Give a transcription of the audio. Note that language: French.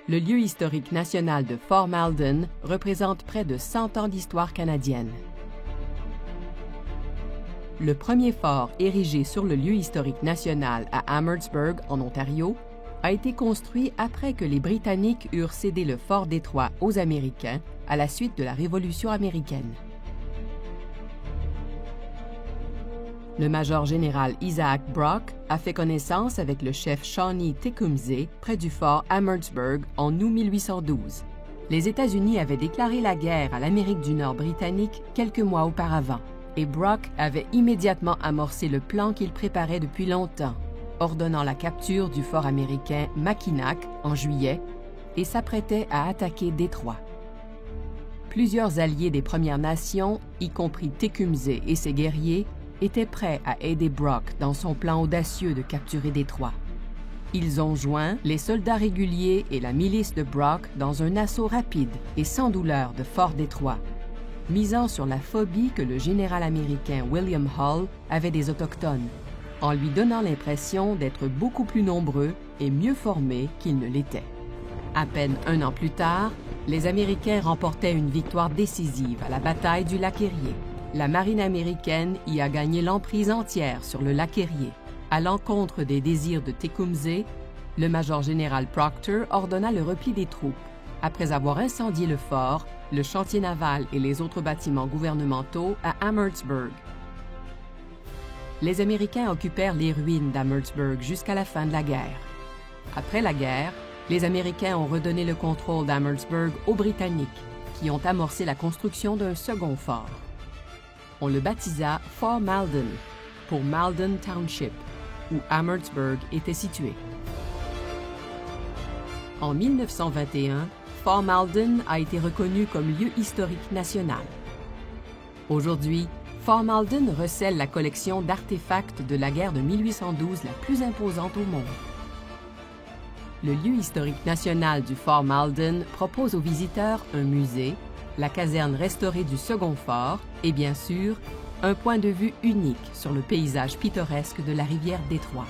Le lieu historique national de Fort Malden représente près de 100 ans d'histoire canadienne. Le premier fort érigé sur le lieu historique national à Amhertsburg, en Ontario, a été construit après que les Britanniques eurent cédé le fort Détroit aux Américains à la suite de la Révolution américaine. Le major général Isaac Brock a fait connaissance avec le chef Shawnee Tecumseh près du fort Amhertsburg en août 1812. Les États-Unis avaient déclaré la guerre à l'Amérique du Nord britannique quelques mois auparavant, et Brock avait immédiatement amorcé le plan qu'il préparait depuis longtemps, ordonnant la capture du fort américain Mackinac en juillet et s'apprêtait à attaquer Détroit. Plusieurs alliés des Premières Nations, y compris Tecumseh et ses guerriers, étaient prêts à aider Brock dans son plan audacieux de capturer Détroit. Ils ont joint les soldats réguliers et la milice de Brock dans un assaut rapide et sans douleur de Fort Détroit, misant sur la phobie que le général américain William Hull avait des Autochtones, en lui donnant l'impression d'être beaucoup plus nombreux et mieux formés qu'ils ne l'étaient. À peine un an plus tard, les Américains remportaient une victoire décisive à la bataille du lac Erie. La marine américaine y a gagné l'emprise entière sur le lac Erie. À l'encontre des désirs de Tecumseh, le major général Proctor ordonna le repli des troupes, après avoir incendié le fort, le chantier naval et les autres bâtiments gouvernementaux à Amhertsburg. Les Américains occupèrent les ruines d'Amhertsburg jusqu'à la fin de la guerre. Après la guerre, les Américains ont redonné le contrôle d'Amhertsburg aux Britanniques, qui ont amorcé la construction d'un second fort. On le baptisa Fort Malden, pour Malden Township, où Amhertsburg était situé. En 1921, Fort Malden a été reconnu comme lieu historique national. Aujourd'hui, Fort Malden recèle la collection d'artefacts de la guerre de 1812 la plus imposante au monde. Le lieu historique national du Fort Malden propose aux visiteurs un musée, la caserne restaurée du second fort et, bien sûr, un point de vue unique sur le paysage pittoresque de la rivière Détroit.